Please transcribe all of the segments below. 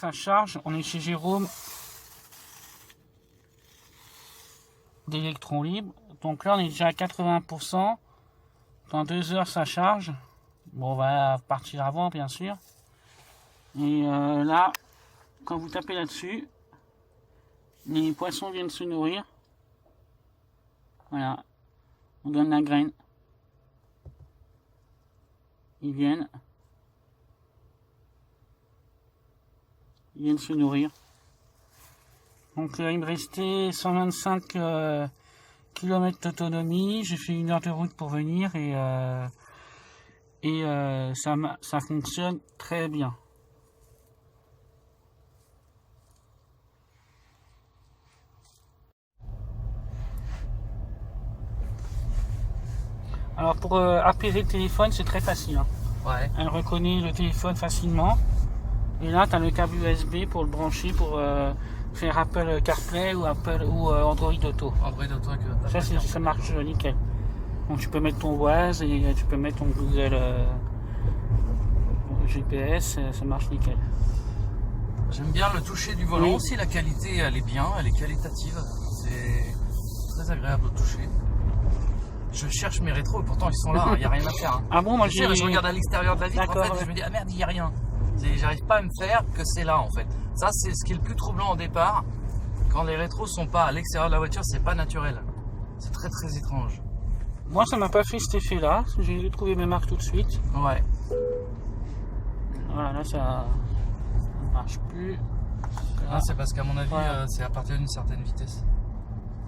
ça charge. On est chez Jérôme d'Electron Libre. Donc là, on est déjà à 80%. Dans 2 heures, ça charge. Bon, on va partir avant, bien sûr. Et là, quand vous tapez là-dessus, les poissons viennent se nourrir. Voilà. On donne la graine. Ils viennent se nourrir. Donc il me restait 125 km d'autonomie. J'ai fait 1 heure de route pour venir et ça fonctionne très bien. Alors pour appairer le téléphone, c'est très facile. Hein. Ouais. Elle reconnaît le téléphone facilement. Et là, tu as le câble USB pour le brancher pour faire Apple CarPlay ou Android Auto. Android Auto avec Ça marche nickel. Donc tu peux mettre ton Waze et tu peux mettre ton Google GPS, ça marche nickel. J'aime bien le toucher du volant Oui. aussi, la qualité elle est bien, elle est qualitative. C'est très agréable au toucher. Je cherche mes rétros et pourtant ils sont là, il n'y a rien à faire. Hein. Ah bon, moi je regarde à l'extérieur de la vitre, en D'accord, fait, ouais. je me dis ah merde, il n'y a rien. J'arrive pas à me faire que c'est là en fait. Ça c'est ce qui est le plus troublant au départ. Quand les rétros sont pas à l'extérieur de la voiture, c'est pas naturel. C'est très très étrange. Moi, ça m'a pas fait cet effet-là. J'ai trouvé mes marques tout de suite. Ouais. Voilà, là, ça marche plus. Ah, c'est parce qu'à mon avis, Ouais. c'est à partir d'une certaine vitesse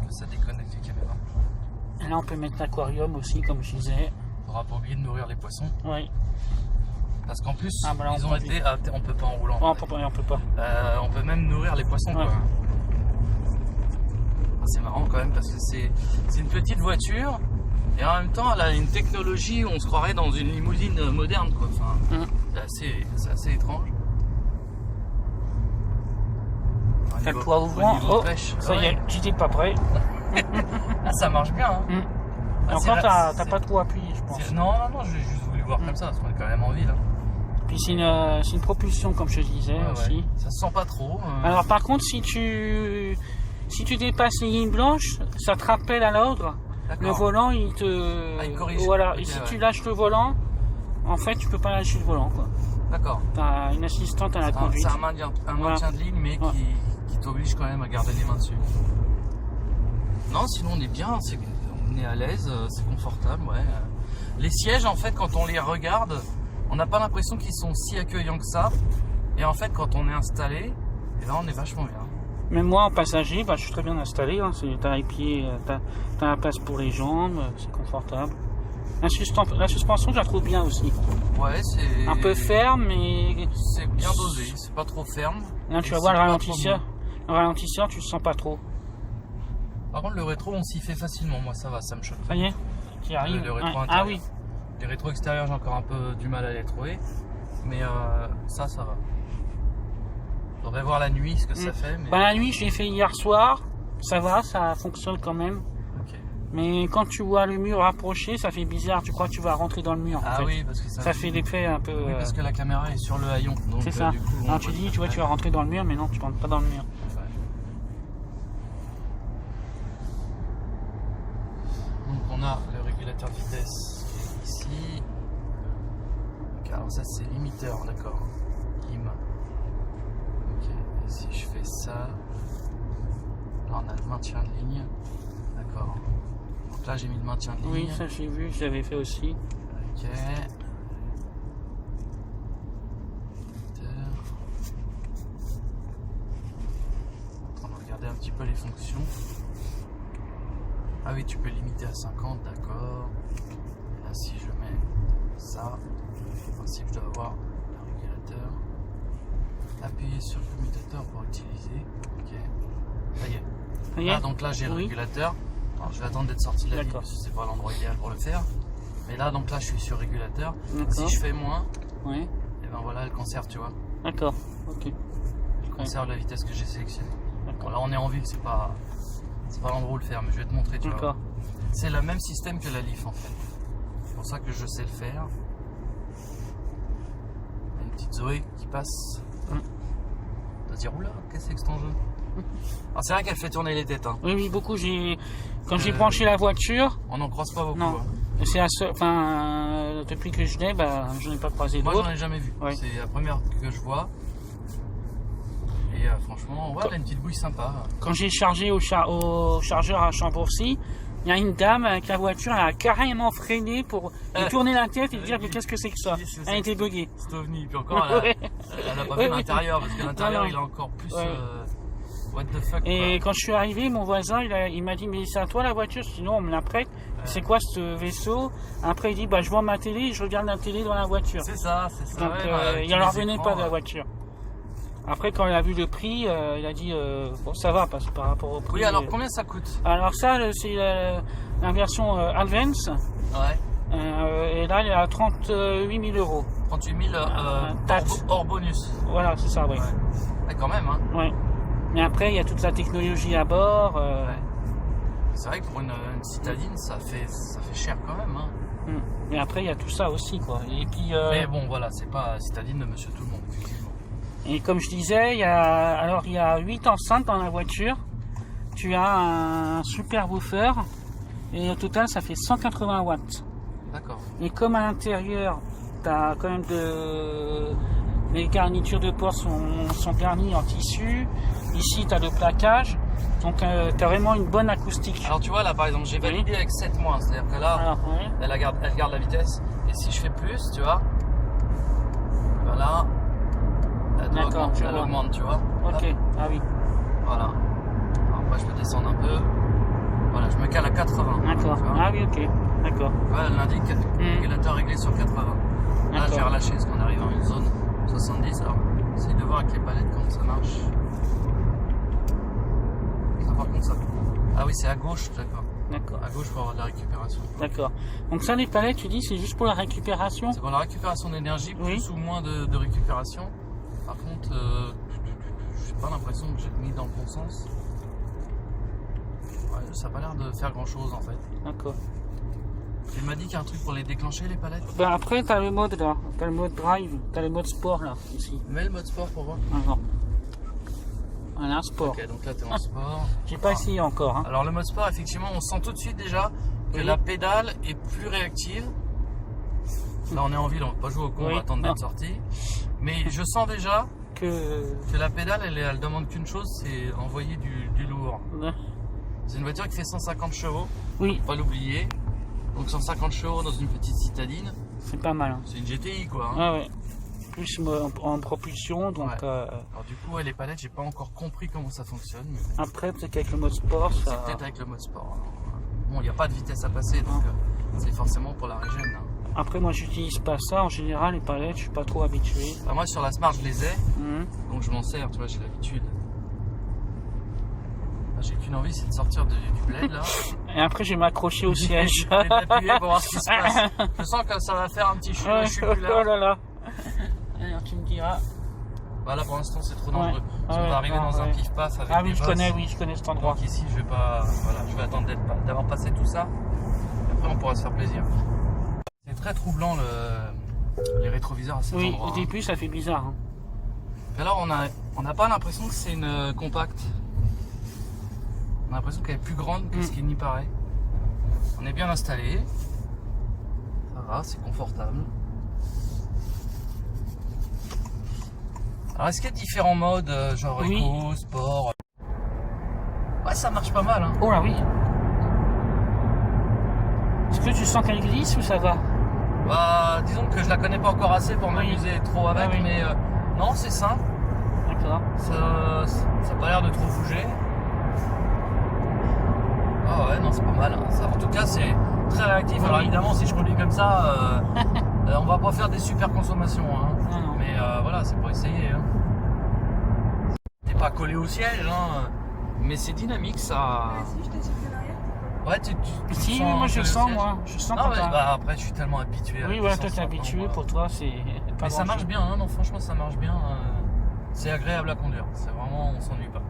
que ça déconnecte les caméras. Et là, on peut mettre l'aquarium aussi, comme je disais. Faudra pas oublier de nourrir les poissons. Oui. Parce qu'en plus, Ah, bah là, ils on ont peut été. Ah, on peut pas en roulant. Oh, on peut pas. On peut même nourrir les poissons. Ouais. Quoi. Ah, c'est marrant quand même parce que c'est une petite voiture et en même temps elle a une technologie où on se croirait dans une limousine moderne. Quoi. Enfin, c'est assez étrange. T'as le toit ouvrant. Oh, pêche, ça y est, j'étais pas prêt. Ah, ça marche bien. Hein. Et Ah, encore, t'as c'est- pas trop appuyé, je pense. Non, j'ai juste voulu voir comme ça parce qu'on est quand même en ville. Hein. Puis c'est une propulsion, comme je disais Ouais, aussi. ouais. Ça se sent pas trop. Alors par contre, si tu dépasses les lignes blanches, ça te rappelle à l'ordre. Le D'accord. volant, il te... Ah, il corrige. Voilà, Ok, et si ouais. tu lâches le volant, en fait, tu peux pas lâcher le volant, quoi. D'accord. T'as une assistante à la conduite. C'est un maintien Voilà. de ligne, mais Ouais. qui t'oblige quand même à garder les mains dessus. Non, sinon on est bien, on est à l'aise, c'est confortable, ouais. Les sièges, en fait, quand on les regarde, on n'a pas l'impression qu'ils sont si accueillants que ça. Et en fait, quand on est installé, eh ben, on est vachement bien. Même moi, en passager, bah, je suis très bien installé. Hein. T'as les pieds, t'as la place pour les jambes, c'est confortable. La suspension, je la trouve bien aussi. Ouais, c'est Un peu ferme, mais c'est bien dosé, c'est pas trop ferme. là, tu Et vas voir c'est le pas ralentisseur. trop Le ralentisseur, tu le sens pas trop. mou. Par contre, le rétro, on s'y fait facilement, moi ça va, ça me choque. Ça y est, tu arrives. Le rétro Ah intérieur. oui. Les rétros extérieurs, j'ai encore un peu du mal à les trouver, mais ça va. Faudrait voir la nuit ce que ça fait, mais Bah, la nuit, je l'ai fait hier soir. Ça va, ça fonctionne quand même. ok. Mais quand tu vois le mur approcher, ça fait bizarre. Tu crois que tu vas rentrer dans le mur. Ah en fait. oui, parce que Ça fait l'effet un peu. Oui, parce que la caméra est sur le haillon. donc, C'est ça. du coup, on Alors tu voit dis, très tu vois, bien. tu vas rentrer dans le mur, mais non, tu rentres pas dans le mur. Ouais. Donc on a le régulateur de vitesse qui est ici. Ok, alors ça c'est limiteur, d'accord. Lim. Ok, et si je fais ça, là on a le maintien de ligne. D'accord. Donc là j'ai mis le maintien de ligne. Oui, ça j'ai vu, je l'avais fait aussi. Ok. On va regarder un petit peu les fonctions. Ah oui, tu peux limiter à 50, d'accord. Et là, si je mets ça, en principe, je dois avoir le régulateur. Appuyer sur le commutateur pour utiliser. Ok. Ça y est. Ça y est. Ah, donc là, j'ai le Oui. régulateur. Alors, je vais attendre d'être sorti de la ville D'accord. parce que c'est pas l'endroit idéal pour le faire. Mais là, donc là, je suis sur régulateur. D'accord. Si je fais moins, Oui. et ben voilà, elle conserve, tu vois. D'accord. Ok. Elle conserve la vitesse que j'ai sélectionnée. Bon, D'accord. là, on est en ville, c'est pas l'endroit où le faire, mais je vais te montrer, tu vois. D'accord. C'est le même système que la Leaf en fait. C'est pour ça que je sais le faire. Il y a une petite Zoé qui passe. va se dire, oula, qu'est-ce que c'est que cet enjeu? Alors c'est vrai qu'elle fait tourner les têtes. Hein. Oui, oui, beaucoup. Quand j'ai branché la voiture, On n'en croise pas beaucoup. non. Hein. C'est la seule. Enfin, depuis que je l'ai, je n'ai pas croisé Moi, d'autres. j'en ai jamais vu. Ouais. C'est la première que je vois. Et franchement, ouais, elle a une petite bouille sympa. Quand j'ai chargé au chargeur à Chambourcy, il y a une dame avec la voiture, elle a carrément freiné pour lui tourner la tête et lui dire mais qu'est-ce que c'est que ça? Elle était buggée. C'est ovni. Puis encore, elle a pas vu l'intérieur parce que l'intérieur Non. il est encore plus. Ouais. What the fuck. Et quoi. quand je suis arrivé, mon voisin, il m'a dit mais c'est à toi la voiture? Sinon on me la prête. C'est quoi ce vaisseau? Après il dit je vois ma télé, je regarde la télé dans la voiture. C'est ça. Donc ouais, il en revenait pas de la voiture. Après quand il a vu le prix, il a dit bon ça va parce que par rapport au prix. Oui, alors combien ça coûte? Alors ça c'est la version Advance. Ouais. Et là il est à 38 000 euros. 38 000 taxe. hors bonus. Voilà c'est ça oui. Ouais, quand même, hein. Ouais. Mais après il y a toute la technologie à bord. Ouais. C'est vrai que pour une citadine ça fait cher quand même, hein. Mais après il y a tout ça aussi quoi. Et puis. Mais bon voilà, c'est pas citadine de Monsieur Tout le Monde. Effectivement. Et comme je disais, il y a 8 enceintes dans la voiture. Tu as un super woofer et au total ça fait 180 watts. D'accord. Et comme à l'intérieur, tu as quand même les garnitures de porte sont garnies en tissu. Ici tu as le plaquage. Donc tu as vraiment une bonne acoustique. Alors tu vois là par exemple, j'ai validé avec 7 mois, c'est-à-dire que là Alors, ouais. elle garde la vitesse. Et si je fais plus, tu vois, voilà. D'accord, Elle augmente, tu vois. Ok, Hop, ah oui. voilà. Alors, après, je peux descendre un peu. Voilà, je me cale à 80. D'accord. tu vois. Ah oui, ok. D'accord. Tu vois, elle indique régulateur réglé sur 80. Là, D'accord. j'ai relâché parce qu'on arrive dans une zone 70. Alors, essaye de voir avec les palettes comment ça marche. Ah, par contre, ça. Ah oui, c'est à gauche, d'accord. D'accord. À gauche pour avoir de la récupération. D'accord. Donc ça, les palettes, tu dis, c'est juste pour la récupération? C'est pour la récupération d'énergie, plus Oui. ou moins de récupération. Par contre, j'ai pas l'impression que j'ai mis dans le bon sens. Ouais, ça a pas l'air de faire grand chose en fait. D'accord. Il m'a dit qu'il y a un truc pour les déclencher les palettes. Ben après, t'as le mode là, t'as le mode drive, t'as le mode sport là, ici. Mets le mode sport pour voir. Alors, voilà, sport. Ok, donc là t'es en sport. J'ai pas essayé encore. Hein. Alors le mode sport, effectivement, on sent tout de suite déjà que Oui. la pédale est plus réactive. Là on est en ville, on va pas jouer au con, on Oui. va attendre d'être Non. sorti. Mais je sens déjà Que. que la pédale, elle demande qu'une chose, c'est envoyer du lourd. C'est une voiture qui fait 150 chevaux, Oui, faut pas l'oublier. Donc 150 chevaux dans une petite citadine, c'est pas mal. Hein. c'est une GTI quoi. Hein. Ah ouais. Plus en propulsion, donc Ouais. Alors du coup, les palettes, j'ai pas encore compris comment ça fonctionne. Mais bon, après, peut-être qu'avec le mode sport, c'est ça. peut-être avec le mode sport. Alors, bon, il n'y a pas de vitesse à passer, donc c'est forcément pour la régène. Hein. Après, moi, j'utilise pas ça. En général, les palettes, je suis pas trop habitué. Bah, moi, sur la Smart, je les ai, Mhm. donc je m'en sers, tu vois, j'ai l'habitude. Ah, j'ai qu'une envie, c'est de sortir du bled là. Et après, je vais m'accrocher au siège. Et d'appuyer pour voir ce qui se passe. Je sens que ça va faire un petit chou Oh là. là là. Alors, tu me diras. Bah, là, pour l'instant, c'est trop dangereux. Ouais. Parce qu'on Ouais, va arriver dans un ouais. pif-paf avec Ah des oui, je connais cet endroit. Donc ici, je vais pas, voilà, je vais attendre d'avoir passé tout ça. Et après, on pourra se faire plaisir. C'est très troublant les rétroviseurs à cet Oui, endroit. au début, ça fait bizarre. Hein. Et alors, on n'a pas l'impression que c'est une compacte. On a l'impression qu'elle est plus grande que ce qui n'y paraît. On est bien installé. Ça va, c'est confortable. Alors, est-ce qu'il y a différents modes, genre Oui. éco, sport? Ouais, ça marche pas mal. Hein. Oh là oui. Est-ce que tu sens qu'elle glisse ou ça va? Bah, disons que je la connais pas encore assez pour m'amuser trop avec, Ah oui. mais non, c'est simple. D'accord. Ça a pas l'air de trop bouger. Ah ouais, non, c'est pas mal. Hein. Ça, en tout cas, c'est très réactif. Oui. Alors évidemment, si je conduis comme ça, on va pas faire des super consommations. Hein. Non, non. Mais voilà, c'est pour essayer. Hein. T'es pas collé au siège, hein. Mais c'est dynamique, ça. Si je te circule l'arrière, Ouais, tu Si, sens mais moi je un peu le sens, siège. moi. Je sens Non, quand mais t'as- bah, après, je suis tellement habitué à la Oui, voilà, toi puissance t'es maintenant, habitué, voilà. pour toi c'est pas Mais ça marche grand-chose. bien, hein, non, franchement ça marche bien. C'est agréable à conduire, c'est vraiment, on s'ennuie pas.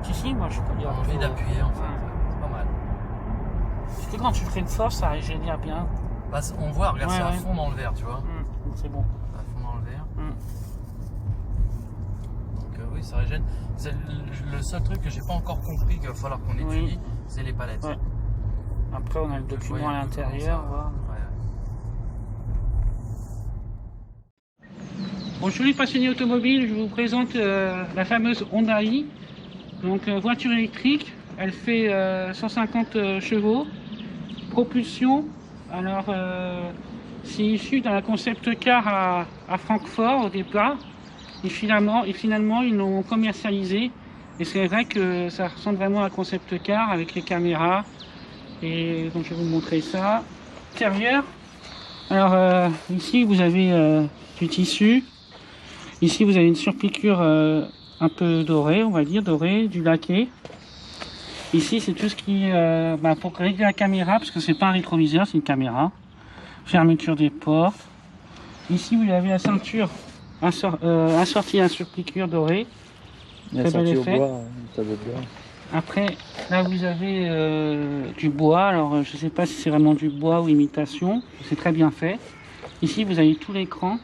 Si, si, moi je peux dire. T'as envie d'appuyer en fait, Ouais. c'est pas mal. Parce que quand tu freines fort, ça régénère bien. Bah, on voit, regarde, Ouais, c'est à ouais. fond dans le verre, tu vois. C'est bon. À fond dans le verre. Mm. Donc oui, ça régène. C'est le seul truc que j'ai pas encore compris qu'il va falloir qu'on étudie, Oui. c'est les palettes. Ouais. Après, on a le Donc, document voyez à un peu comment l'intérieur. ça- Voilà. Ouais. Bonjour les passionnés automobiles, je vous présente la fameuse Honda i. Donc voiture électrique, elle fait 150 chevaux. Propulsion, alors c'est issu d'un concept car à Francfort au départ. Et finalement ils l'ont commercialisé. Et c'est vrai que ça ressemble vraiment à un concept car avec les caméras. Et donc je vais vous montrer ça. Intérieur, alors ici vous avez du tissu. Ici vous avez une surpiqûre un peu dorée, on va dire, dorée, du laqué. Ici c'est tout ce qui est pour régler la caméra, parce que c'est pas un rétroviseur, c'est une caméra. Fermeture des portes. Ici vous avez la ceinture assortie à surpiqûre dorée. Il y a Très bel sorti au effet. bois, ça veut bien. Après là vous avez du bois, alors je sais pas si c'est vraiment du bois ou imitation, c'est très bien fait. Ici vous avez tout l'écran.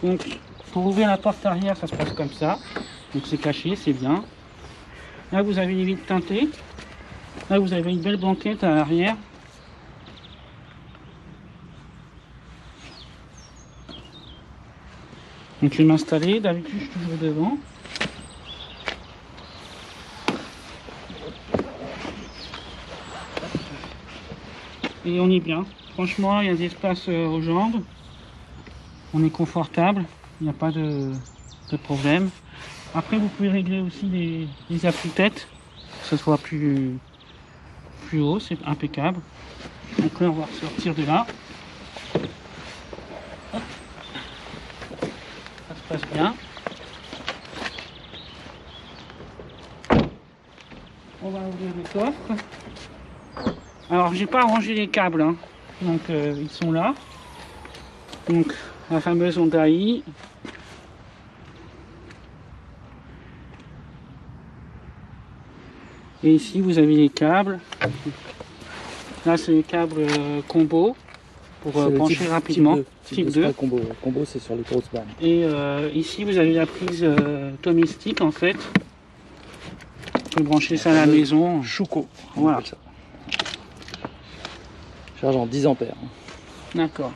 Donc, pour ouvrir la porte arrière, ça se passe comme ça. Donc c'est caché, c'est bien. Là, vous avez les vitres teintées. Là, vous avez une belle banquette à l'arrière. Donc je vais m'installer. D'habitude, je suis toujours devant. Et on est bien. Franchement, il y a des espaces aux jambes. On est confortable, il n'y a pas de problème. Après, vous pouvez régler aussi les appuis-têtes, que ce soit plus haut, c'est impeccable. Donc là, on va ressortir de là. Hop. Ça se passe bien. On va ouvrir le coffre. Alors, j'ai pas rangé les câbles, hein. Donc ils sont là. Donc la fameuse Honda i. Et ici vous avez les câbles. Là c'est les câbles combo pour C'est le brancher type- rapidement. Type 2. C'est pas combo. Combo, c'est sur les grosses bandes. Et ici vous avez la prise domestique en fait. Vous pouvez brancher ça à la maison. Chouco. on Voilà. appelle ça. Charge en 10 ampères. D'accord.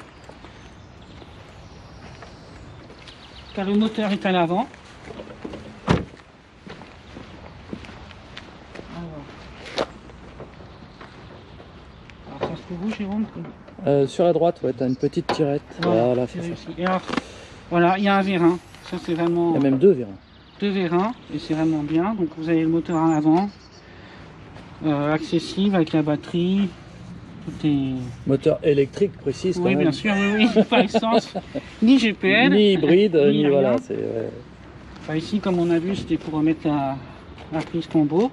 Car le moteur est à l'avant. Alors, ça se trouve où, Jérôme? Sur la droite, ouais, t'as une petite tirette. Voilà, c'est c'est ça. réussi. Et alors, voilà, il y a un vérin. Ça, c'est vraiment Il y a même deux vérins. deux vérins et c'est vraiment bien. Donc, vous avez le moteur à l'avant, accessible avec la batterie. Tout est. Moteur électrique précise quand Oui, même. bien sûr, oui, oui. Pas essence, ni GPL, Ni hybride, ni rien. voilà. C'est, ouais. Enfin, ici, comme on a vu, c'était pour remettre la prise combo.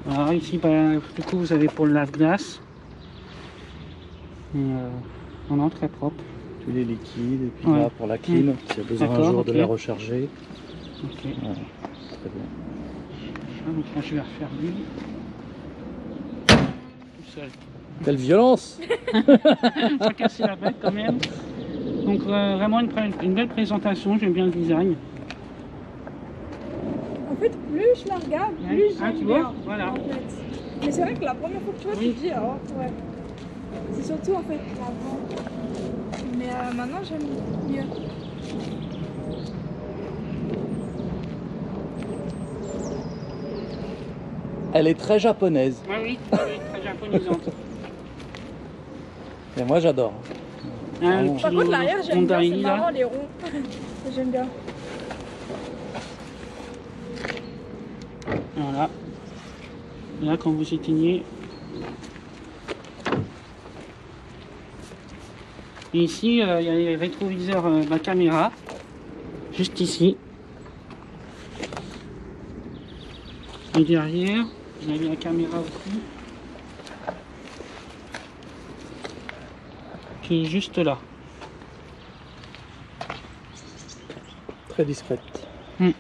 Voilà, ici, bah, du coup, vous avez pour le lave-glace. Non, très propre. Tous les liquides, et puis Ouais. là pour la clim, s'il y a besoin un D'accord, jour ok. de la recharger. Ok. Voilà, très bien. Ah, donc là, je vais refaire lui. Tout seul. Quelle violence! Pas casser la bête quand même. Donc vraiment une belle présentation, j'aime bien le design. En fait, plus je la regarde, Ouais. plus Ah, j'aime tu vois, bien, voilà. en fait. Mais c'est vrai que la première fois que tu vois, Oui. tu te dis, oh, ouais. C'est surtout, en fait, l'avant. Mais maintenant, j'aime mieux. Elle est très japonaise. Ah oui, oui, très japonisante. Et moi j'adore. Hein, Par puis Par contre, le l'arrière, j'aime Honda bien, i, c'est là. marrant, les ronds. J'aime bien. Voilà. Et là, quand vous éteignez. Et ici, il y a les rétroviseurs ma caméra. Juste ici. Et derrière, vous avez la caméra aussi. Qui est juste là. très discrète. Mm.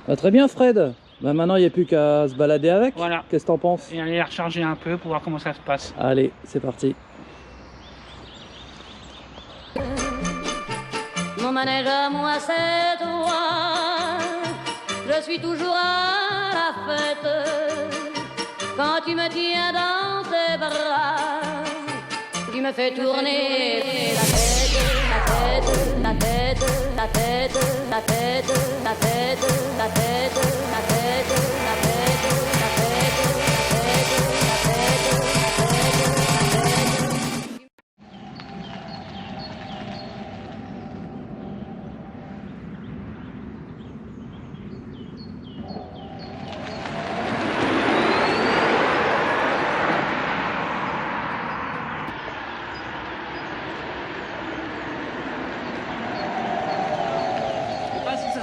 Ah, très bien Fred. Bah, maintenant il n'y a plus qu'à se balader avec. Voilà. Qu'est-ce que t'en penses? Et aller la recharger un peu pour voir comment ça se passe. Allez, c'est parti. Mon manège à moi c'est toi. Je suis toujours à la fête quand tu me tiens dans tes bras. Tu me fais tourner la tête, la tête, la tête, la tête, la tête, la tête, la tête, la tête, la tête, la tête,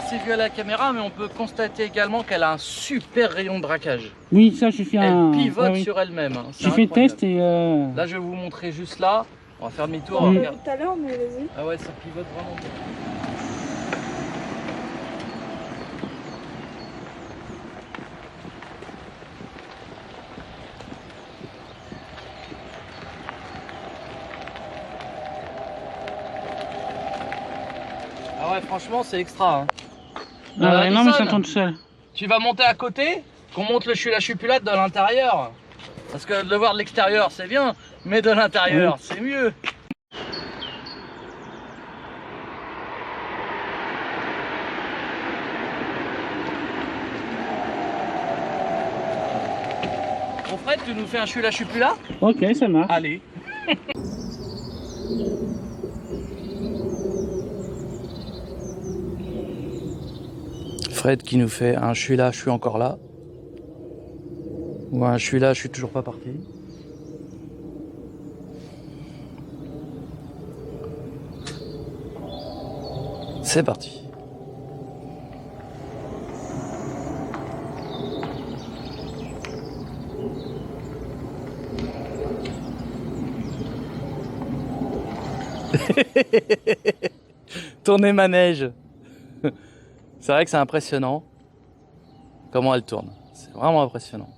C'est vu à la caméra, mais on peut constater également qu'elle a un super rayon de braquage. Oui, ça j'ai fait un... Elle pivote ah oui. sur elle-même. Hein. J'ai fait le test et... Là, je vais vous montrer juste là. On va faire demi-tour. Mm. Regarde. Tout à l'heure, mais vas-y. Ah ouais, ça pivote vraiment bien. Ah ouais, franchement, c'est extra. Hein. non mais ça Addison, tourne seul. tu vas monter à côté, qu'on monte le chupulate de l'intérieur. Parce que de le voir de l'extérieur, c'est bien, mais de l'intérieur, Oui. c'est mieux. Bon Fred, tu nous fais un chupula? Ok, ça marche. Allez. Fred qui nous fait un je suis là, je suis encore là. Ou un je suis là, je suis toujours pas parti. C'est parti. Tourner manège. C'est vrai que c'est impressionnant comment elle tourne. C'est vraiment impressionnant.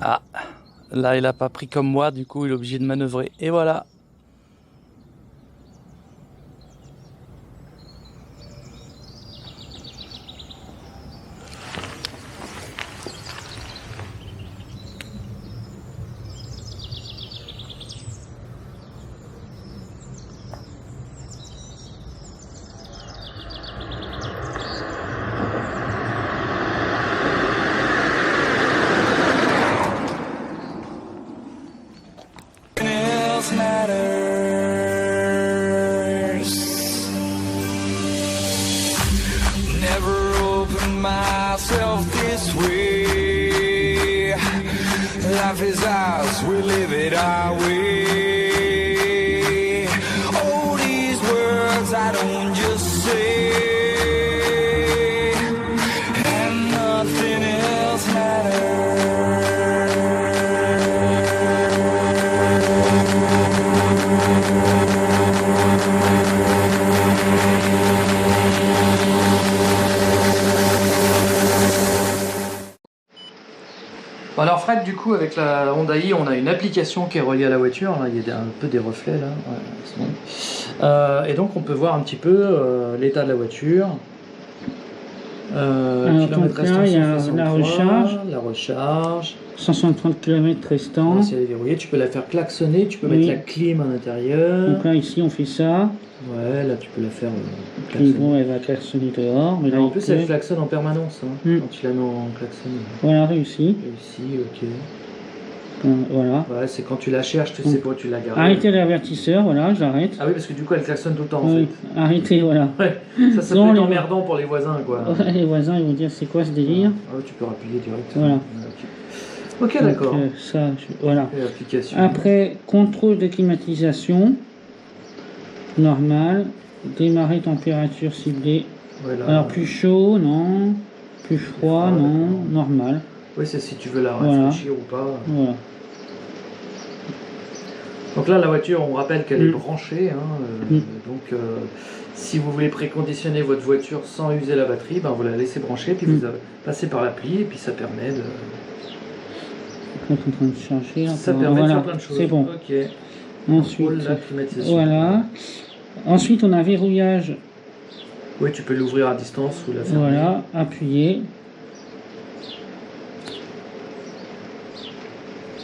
Ah, là il a pas pris comme moi, du coup il est obligé de manœuvrer. Et voilà. Myself this way. Life is ours, we live it our way. All these words I don't just say, and nothing else matters. Alors Fred, du coup avec la Honda i, on a une application qui est reliée à la voiture. Là, il y a un peu des reflets là. Ouais, c'est bon. Et donc on peut voir un petit peu l'état de la voiture. Alors, donc là, il y a la recharge. La recharge. 160 km restant. Si elle est verrouillée, tu peux la faire klaxonner, tu peux Oui. mettre la clim à l'intérieur. Donc là, ici, on fait ça. Ouais, là tu peux la faire Et klaxonner. bon, elle va klaxonner dehors. Mais là, En il plus, pleut. elle klaxonne en permanence hein, Mm. quand tu la mets en klaxon. Voilà, réussi. Ici, ok. Voilà. Ouais, c'est quand tu la cherches, tu sais pas où tu l'as gardée. Arrêtez l'avertisseur, voilà, j'arrête. Ah oui, parce que du coup, elle klaxonne tout le temps en Oui, fait. arrêtez, voilà. Ouais, ça Non, peut les- être emmerdant pour les voisins quoi. Ouais, les voisins, ils vont dire c'est quoi ce délire. Ah, tu peux appuyer direct. Voilà. Ok, Donc, d'accord. ça, voilà. Et application. Après, contrôle de climatisation, normal, démarrer température ciblée. Voilà. Alors plus chaud, non, plus froid, froid, non, d'accord. normal. Oui, c'est si tu veux la Voilà. rafraîchir ou pas. Voilà. Donc là, la voiture, on rappelle qu'elle est Mm. branchée. Hein, Mm. Donc, si vous voulez préconditionner votre voiture sans user la batterie, ben, vous la laissez brancher, puis Mm. vous passez par l'appli, et puis ça permet de... On est en train de charger. Là, Ça pour- permet de voilà, faire plein de choses. c'est bon. Ok. Ensuite, Contrôle la climatisation. voilà. Ensuite, on a verrouillage. Oui, tu peux l'ouvrir à distance ou la fermer. Voilà, appuyez.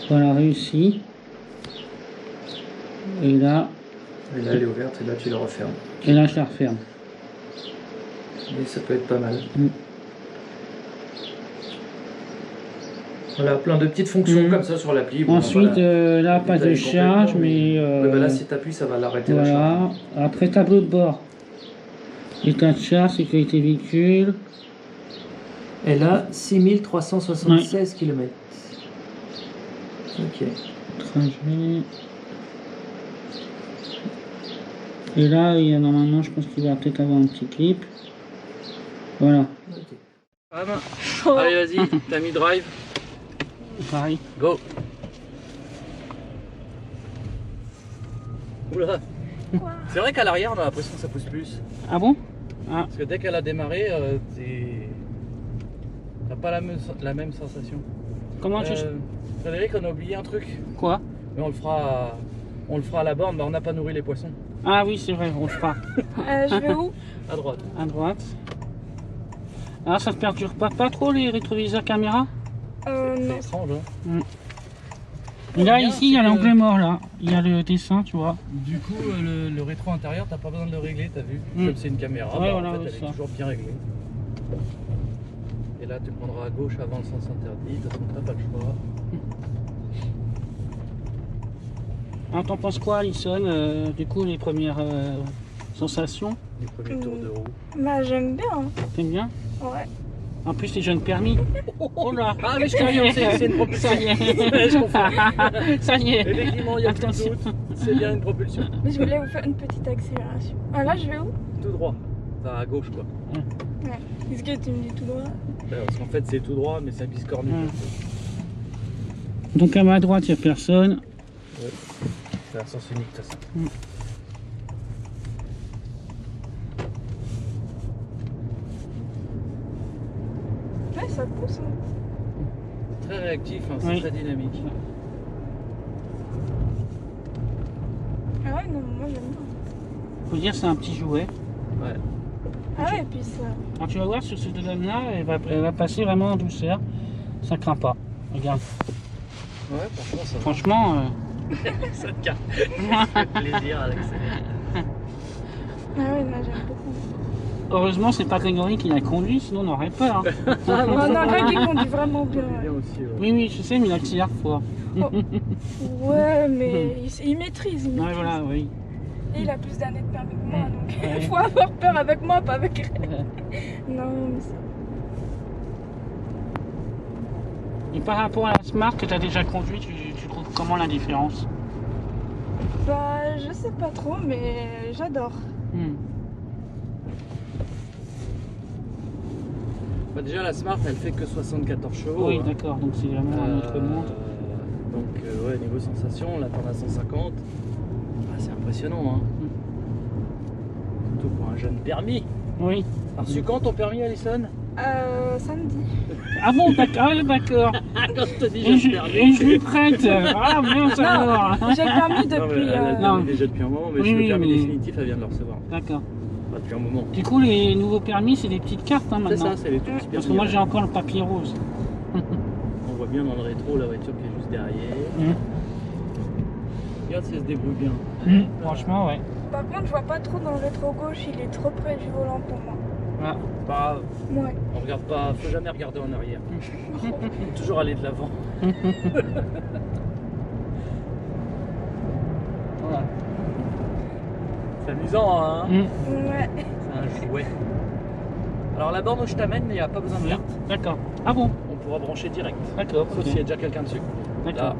Voilà, réussi. Et là, Et là, elle est ouverte, et là, tu la refermes. je la referme. Et ça peut être pas mal. Mm. Voilà, plein de petites fonctions Mm. comme ça sur l'appli. Bon, Ensuite, voilà. là, pas de Détaillé charge, complètement, mais... Ouais, bah là, si tu appuies, ça va l'arrêter la charge. voilà. Après, tableau de bord. État de charge, sécurité véhicule. Elle a 6376 km. Ok. Trajet. Et là, il y a normalement, je pense qu'il va peut-être avoir un petit clip. Voilà. Allez, vas-y, t'as mis drive. Pareil. Go. Oula. Quoi? C'est vrai qu'à l'arrière, on a l'impression que ça pousse plus. Ah bon? Parce que dès qu'elle a démarré, t'as pas la même sensation. Comment tu... Frédéric, on a oublié un truc. Quoi? Mais on le fera à la borne. Bah, on n'a pas nourri les poissons. Ah oui, c'est vrai, on le fera. Je vais où? À droite. À droite. Ah, ça te perturbe pas trop les rétroviseurs caméra? C'est Non. étrange, hein. Et là, bien, ici, il y a c'est que- l'angle mort, là. Il y a le dessin, tu vois. Du coup, le rétro intérieur, t'as pas besoin de le régler, t'as vu? Mm. Comme c'est une caméra, Ouais, bah, voilà, en fait, ouais, elle ça. est toujours bien réglée. Et là, tu prendras à gauche avant le sens interdit. De toute façon, t'as pas le choix. Alors, t'en penses quoi, Alison? Du coup, les premières sensations? Les premiers tours de roue. Bah, j'aime bien. Hein. T'aimes bien? Ouais. En plus, les jeunes permis. Oh là! Ah, mais je t'avais c'est une propulsion. Ça y est! Je confonds. Ça y est! Effectivement, il y a plus de Attention. doute. C'est bien une propulsion. Mais je voulais vous faire une petite accélération. Ah là, je vais où? Tout droit. Enfin, à gauche, quoi. Ouais. Est-ce que tu me dis tout droit? Parce qu'en fait, c'est tout droit, mais c'est un biscornu. Donc, à ma droite, il n'y a personne. C'est un sens unique, ça. Ouais, ça pousse. Hein. Très réactif, hein, c'est Oui. très dynamique. Ah ouais, non, moi j'aime bien. Faut dire, c'est un petit jouet. Ouais. Ah ouais, et puis ça. Alors, tu vas voir, sur ce domaine-là, elle va passer vraiment en douceur. Ça craint pas. Regarde. Ouais, franchement, ça Franchement, ça te garde. Ça fait plaisir à l'accélérer. Ah ouais, non, j'aime beaucoup. heureusement, c'est pas Grégory qui l'a conduit, sinon on aurait peur. Hein. Ah non, Greg il conduit vraiment bien. C'est bien Ouais, aussi, ouais. Oui, oui, je sais, mais il accélère fort. ouais mais il maîtrise. Il Ouais, maîtrise. voilà, oui. Et il a plus d'années de permis que moi, donc il Ouais. faut avoir peur avec moi, pas avec Greg. Non, mais c'est... Et par rapport à la Smart que tu as déjà conduit, tu trouves comment la différence? Bah, je sais pas trop, mais j'adore. Bah, déjà, la Smart, elle fait que 74 chevaux. Oui, hein. d'accord, donc c'est vraiment un autre monde. Donc, ouais, niveau sensation, là, t'en as 150. Ah, c'est impressionnant, hein. Surtout pour un jeune permis. Oui. T'as reçu quand ton permis, Alison? Samedi. Ah bon, d'accord, d'accord. Quand je te dis Et jeune permis. je lui prête. Ah, bien savoir. J'ai le permis Non, mais depuis... elle a le Non. permis déjà depuis un moment, mais Oui, le oui, permis mais- définitif, elle vient de le recevoir. D'accord. Pas depuis un moment. Du coup, les nouveaux permis, c'est des petites cartes hein, C'est maintenant. ça, c'est les tout petits Parce que permis. moi, j'ai encore le papier rose. On voit bien dans le rétro la voiture qui est juste derrière. Regarde si elle se débrouille bien. Franchement, ouais. Par contre, je vois pas trop dans le rétro gauche, il est trop près du volant pour moi. Ah. Pas, Ouais. on regarde pas, faut jamais regarder en arrière. Faut toujours aller de l'avant. Voilà. C'est amusant, hein. Ouais. C'est un jouet. Alors la borne où je t'amène, il n'y a pas besoin de Oui. carte. D'accord. Ah bon? On pourra brancher direct. D'accord. Sauf ok. s'il y a déjà quelqu'un dessus. D'accord. Là,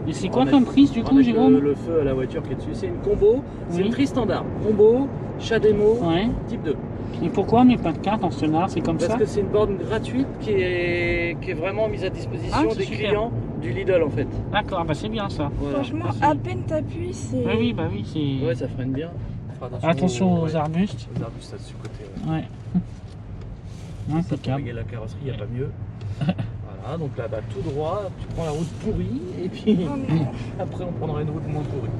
Et c'est quoi avec- comme prise du coup, avec Jérôme? le feu à la voiture qui est dessus. C'est une combo, c'est Oui. une tri standard. Combo, chat démo, Ouais. type 2. Et pourquoi on met pas de carte en sonar? C'est comme Parce ça? que c'est une borne gratuite qui est vraiment mise à disposition Ah, c'est des super. clients du Lidl en fait. D'accord, bah c'est bien ça. Voilà. Franchement, Merci. à peine t'appuies, c'est. Oui, oui, bah oui, c'est. Ouais, ça freine bien. Faut faire Attention aux ouais, arbustes. aux arbustes là-dessus côté. Ouais. Ouais. Ça, pour Impeccable. régler la carrosserie, il n'y a pas mieux. Voilà, donc là, bah, tout droit, tu prends la route pourrie et puis Oh non. après on prendra une route moins pourrie.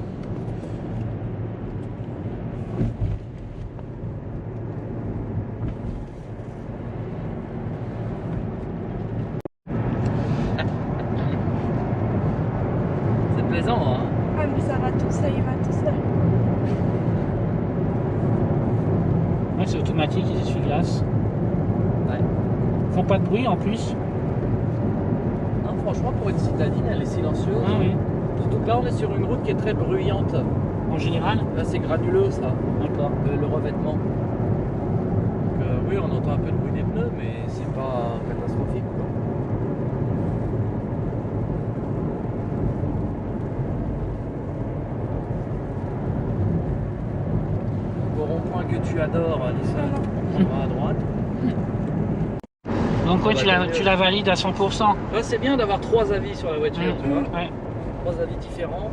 C'est plaisant, hein? Ah, mais ça va tout, ça ira tout seul. Ouais, c'est automatique, les essuie-glaces. Ouais. Ils font pas de bruit en plus. Non, franchement, pour une citadine, elle est silencieuse. Ah oui. Surtout que là, on est sur une route qui est très bruyante. En général. Là, c'est granuleux, ça, D'accord. le revêtement. Donc, oui, on entend un peu le bruit des pneus, mais c'est pas catastrophique, quoi. Au rond-point que tu adores, Alissa, on va à droite. Donc ouais, bah, tu tant mieux. la valides à 100%. Ouais, c'est bien d'avoir 3 avis sur la voiture, tu vois. Ouais. 3 avis différents.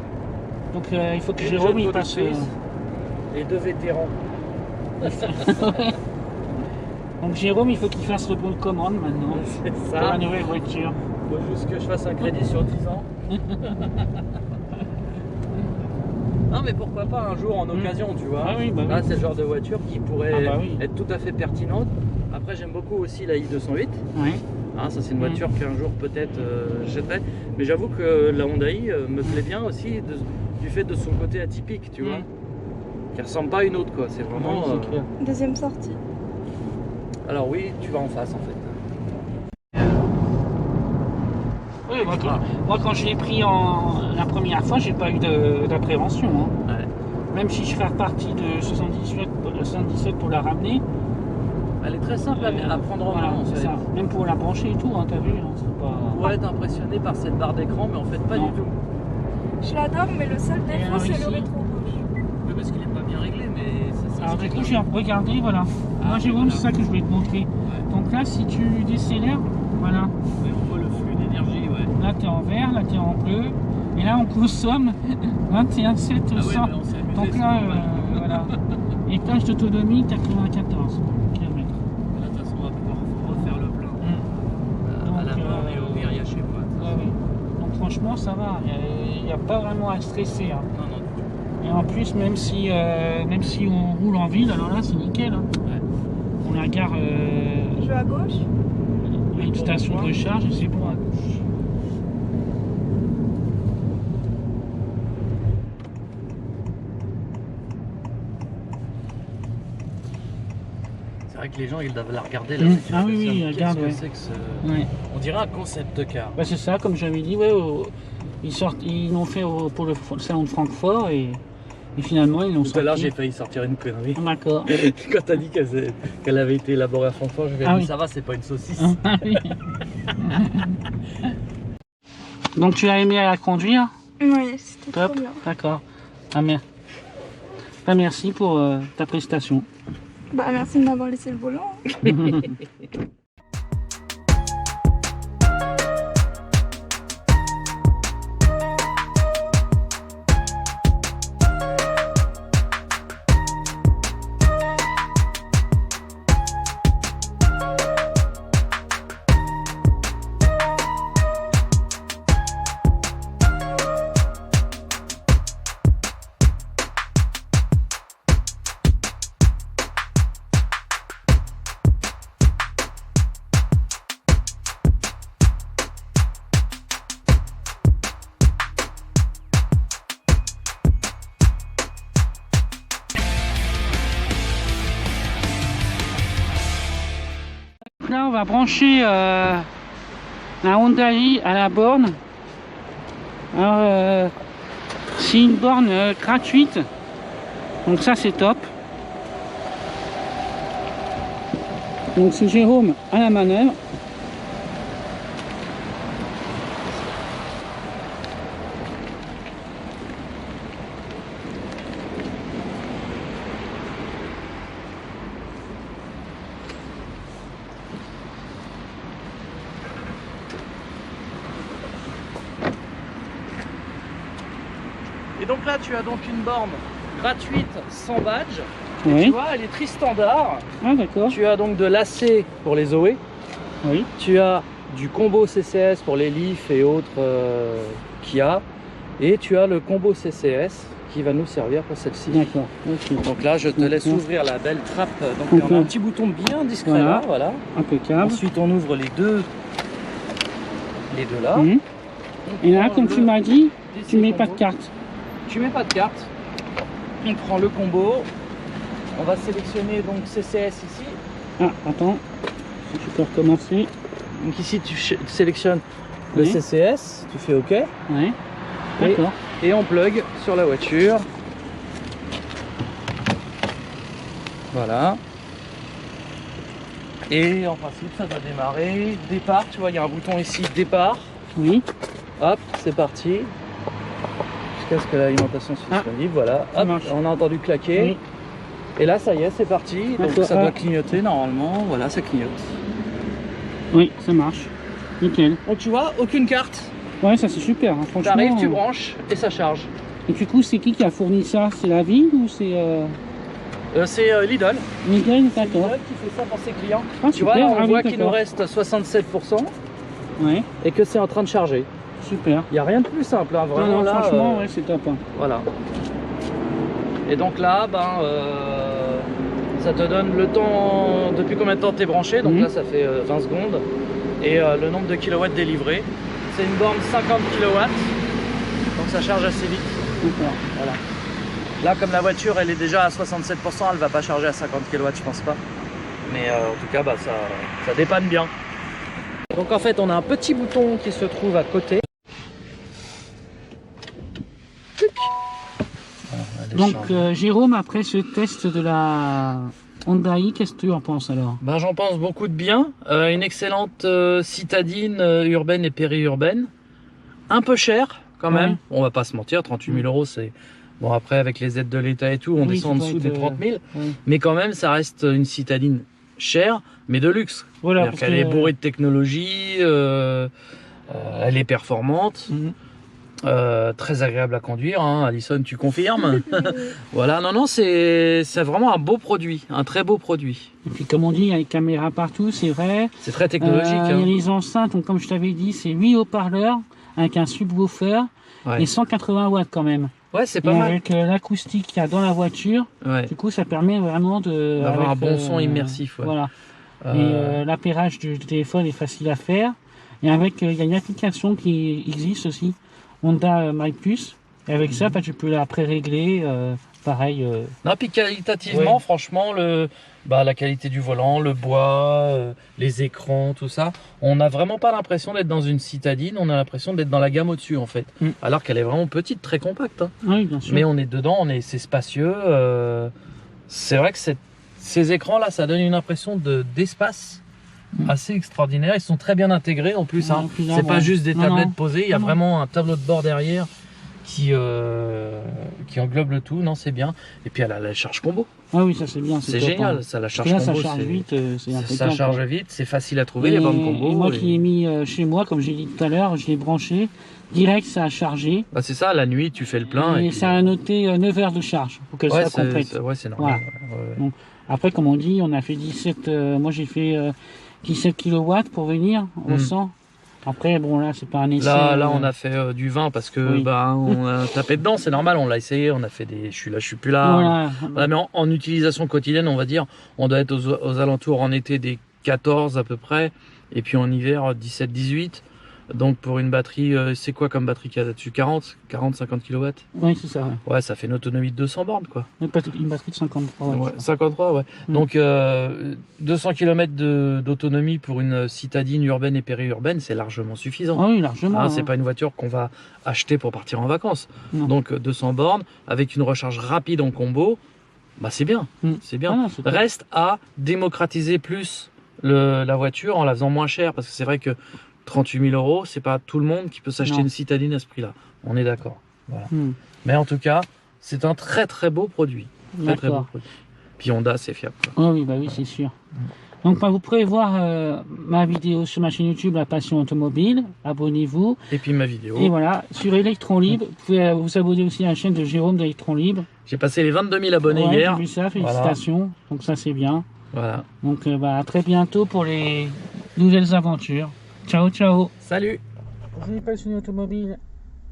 Donc il faut que Une Jérôme jeune il passe. conductrice et 2 vétérans. Donc Jérôme il faut qu'il fasse le bon de commande maintenant. C'est Pour ça. la nouvelle voiture. Faut juste que je fasse un crédit sur 10 ans. Non mais pourquoi pas un jour en occasion, tu vois. Ah oui, bah oui. Là c'est le genre de voiture qui pourrait Ah bah oui. être tout à fait pertinente. Après j'aime beaucoup aussi la i208. Ouais. Hein, ça c'est une voiture qu'un jour peut-être j'achèterai. Mais j'avoue que la Honda i me plaît bien aussi du fait de son côté atypique, tu vois. Qui ressemble pas à une autre quoi. C'est vraiment... Oui, c'est clair. Deuxième sortie. Alors oui, tu vas en face en fait. Oui, moi quand je l'ai pris la première fois, j'ai pas eu d'appréhension. Hein. Ouais. Même si je fais partie de 77 pour la ramener. Elle est très simple à prendre en Voilà, main. c'est ça. Même pour la brancher et tout, hein, t'as vu hein, c'est pas... On pourrait être impressionné par cette barre d'écran, mais en fait pas Non. du tout. Je l'adore, mais le seul Et défaut, alors c'est ici le rétro gauche. Oui, parce qu'il n'est pas bien réglé, mais ça Alors du coup, j'ai regardé, voilà. Moi, Jérôme, voilà. c'est ça que je voulais te montrer. Donc là, si tu décélères, voilà. Oui, on voit le flux d'énergie, ouais. Là, t'es en vert, là, t'es en bleu. Et là, on consomme 21,7 Ah ouais, 100. mais on s'est amusé Donc sur là, le- voilà. Et tâche d'autonomie, 94 km. Là, de toute façon, on va pouvoir refaire le plein à la Donc, borne et au grillage chez moi. Ouais, oui. Donc franchement, ça va. Il n'y a pas vraiment à stresser. Hein. Non, non, du tout. Et en plus, même si on roule en ville, alors là, c'est nickel. Hein. Ouais. On la gare, Je vais à gauche. il y a une station de recharge et c'est bon à gauche. C'est vrai que les gens, ils doivent la regarder là. Ah oui, oui, ils regardent, ouais. C'est que ce... Ouais. On dirait un concept car. Bah, c'est ça, comme j'avais dit, ouais, ils l'ont fait pour le salon de Francfort et finalement ils l'ont Tout à l'heure, sorti. j'ai failli sortir une connerie. Ah, d'accord. Quand t'as dit qu'elle avait été élaborée à Francfort, je vais Ah dire oui. ça va, c'est pas une saucisse. Ah, oui. Donc tu as aimé à la conduire? Oui, c'était Top, trop bien. d'accord. Ah, merci pour ta prestation. Bah, merci de m'avoir laissé le volant. va brancher la Hyundai à la borne. Alors, c'est une borne gratuite, donc ça c'est top. Donc c'est Jérôme à la manœuvre. Et donc là, tu as donc une borne gratuite sans badge. Et Oui. tu vois, elle est tri standard. Ah d'accord. Tu as donc de l'AC pour les Zoé. Oui. Tu as du combo CCS pour les Leaf et autres Kia. Et tu as le combo CCS qui va nous servir pour celle-ci. D'accord. Ok. Donc là, je te laisse ouvrir la belle trappe. Donc on a un petit bouton bien discret Voilà. là, voilà. Impeccable. Ensuite, on ouvre les deux là. Mhm. Et là, On comme prend tu le m'as dit, DC tu mets pas de combo. carte. Tu mets pas de carte. On prend le combo. On va sélectionner donc CCS ici. Ah, attends. Si tu peux recommencer. Donc ici, tu sélectionnes le Oui. CCS. Tu fais OK. Ouais. D'accord. Et on plug sur la voiture. Voilà. Et en principe, ça doit démarrer. Départ, tu vois, il y a un bouton ici, départ. Oui. Hop, c'est parti. Jusqu'à ce que l'alimentation soit disponible. Voilà. Ça Hop, marche. on a entendu claquer. Oui. Et là, ça y est, c'est parti. Donc D'accord. ça doit clignoter normalement. Voilà, ça clignote. Oui, ça marche. Nickel. Donc tu vois, aucune carte. Ouais, ça c'est super. Hein. Franchement. T'arrives, tu branches et ça charge. Et du coup, c'est qui a fourni ça? C'est la ville ou c'est C'est Lidl. Miguel? D'accord. Lidl qui fait ça pour ses clients. Ah, Tu vois, super. là, on Ah oui, voit qu'il nous d'accord. reste 67% Ouais, et que c'est en train de charger. super. Il n'y a rien de plus simple, hein, vraiment Non, non, là. franchement, ouais, c'est top. Hein. Voilà. Et donc là, ça te donne le temps, depuis combien de temps tu es branché. Donc Mhm. là, ça fait 20 secondes. Et le nombre de kilowatts délivrés. C'est une borne 50 kilowatts. Donc ça charge assez vite. Super. Voilà. Là, comme la voiture, elle est déjà à 67%, elle va pas charger à 50 kW, je pense pas. Mais en tout cas, ça dépanne bien. Donc en fait, on a un petit bouton qui se trouve à côté. Donc, Jérôme, après ce test de la Hyundai, qu'est-ce que tu en penses alors? Ben, j'en pense beaucoup de bien. Une excellente citadine urbaine et périurbaine. Un peu cher quand même. Ouais. On va pas se mentir, 38 000 euros, c'est... Bon, après, avec les aides de l'État et tout, on Oui, descend en ça doit dessous des être, 30 000. ouais. Mais quand même, ça reste une citadine chère, mais de luxe. Voilà, C'est-à-dire parce qu'elle que- est bourrée de technologie, elle est performante, Mhm. très agréable à conduire. Hein. Alison, tu confirmes? Voilà, non, c'est vraiment un beau produit, un très beau produit. Et puis, comme on dit, il y a les caméras partout, c'est vrai. C'est très technologique. Il y a Hein. les enceintes, donc, comme je t'avais dit, c'est 8 haut-parleurs avec un subwoofer Ouais, et 180 watts quand même. ouais c'est Et pas mal. avec l'acoustique qu'il y a dans la voiture, Ouais. du coup, ça permet vraiment de D'avoir avec, un bon son immersif, ouais. Voilà. Euh, Et l'appairage du téléphone est facile à faire. Et avec, il y a une application qui existe aussi, Honda My Plus. Et avec ça, tu peux après régler, pareil. Non, puis qualitativement, Ouais. franchement, la qualité du volant, le bois, les écrans, tout ça, on n'a vraiment pas l'impression d'être dans une citadine, on a l'impression d'être dans la gamme au-dessus en fait. Mm. Alors qu'elle est vraiment petite, très compacte. Hein. Oui, bien sûr. Mais on est dedans, c'est spacieux. C'est vrai que ces écrans-là, ça donne une impression d'espace assez extraordinaire. Ils sont très bien intégrés en plus. Ouais, Hein. puis là, C'est pas bon. juste des Non, tablettes non. posées, il y a Non, non. vraiment un tableau de bord derrière qui englobe le tout. Non, c'est bien. Et puis elle a la charge combo. Ah oui, ça c'est bien. C'est top, génial, hein. ça, la Parce charge que là, ça combo. charge vite, c'est Ça impeccable. charge quoi. vite, c'est facile à trouver les bornes combo. Et moi et- qui l'ai mis chez moi, comme j'ai dit tout à l'heure, je l'ai branché. Direct, ça a chargé. Bah, c'est ça, la nuit, tu fais le plein. et Et puis- ça a noté 9 heures de charge pour qu'elle ouais, soit complète. ouais, c'est normal. Voilà. Ouais, ouais. Après, comme on dit, on a fait 17. Moi, j'ai fait 17 kW pour venir au Mm. 100. Après, bon, là, c'est pas un essai. Là, on a fait du vin parce que Oui. on a tapé dedans, c'est normal, on l'a essayé, on a fait des. Je suis là, je suis plus là. Voilà. Voilà, mais en utilisation quotidienne, on va dire, on doit être aux alentours en été des 14 à peu près, et puis en hiver 17-18. Donc pour une batterie, c'est quoi comme batterie qu'il y a là-dessus? 40, 50 kW? Oui, c'est ça. Ouais. Ouais, ça fait une autonomie de 200 bornes quoi. Une batterie de 53. Ouais, 53, ouais. Donc 200 km d'autonomie pour une citadine urbaine et périurbaine, c'est largement suffisant. Ah oui, largement. Hein, c'est pas une voiture qu'on va acheter pour partir en vacances. Non. Donc 200 bornes avec une recharge rapide en combo, bah c'est bien, c'est bien. Ah non, c'est top. Reste à démocratiser plus la voiture en la faisant moins chère, parce que c'est vrai que 38 000 €, c'est pas tout le monde qui peut s'acheter Non. une citadine à ce prix-là. On est d'accord. Voilà. Hmm. Mais en tout cas, c'est un très très beau produit. Très très beau D'accord. produit. Puis Honda, c'est fiable, quoi. Oh oui, bah oui, c'est sûr. Donc, bah, vous pourrez voir ma vidéo sur ma chaîne YouTube, La Passion Automobile. Abonnez-vous. Et puis ma vidéo. Et voilà, sur Electron Libre, vous pouvez vous abonner aussi à la chaîne de Jérôme d'Electron Libre. J'ai passé les 22 000 abonnés Ouais, hier. j'ai vu ça, félicitations. Donc ça, c'est bien. Voilà. Donc, bah, à très bientôt pour les nouvelles aventures. Ciao, ciao. Salut. Pour les passionnés automobiles,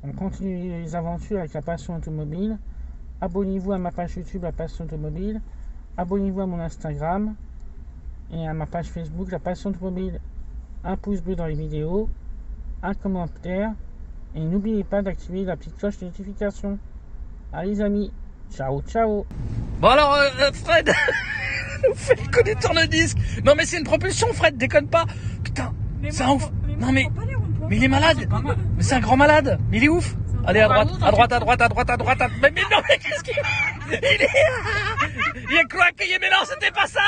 on continue les aventures avec La Passion Automobile. Abonnez-vous à ma page YouTube, La Passion Automobile. Abonnez-vous à mon Instagram et à ma page Facebook, La Passion Automobile. Un pouce bleu dans les vidéos, un commentaire et n'oubliez pas d'activer la petite cloche de notification. Allez les amis, ciao ciao. Bon alors, Fred, nous fait le coup du tourne-disque. Non mais c'est une propulsion, Fred, déconne pas. Putain, c'est un ouf. Non mais il est malade. Mais c'est un grand malade. Mais il est ouf. Allez à droite, à droite, à droite, à droite, à droite. Mais non mais qu'est-ce qu'il... Il a craqué, mais non c'était pas ça.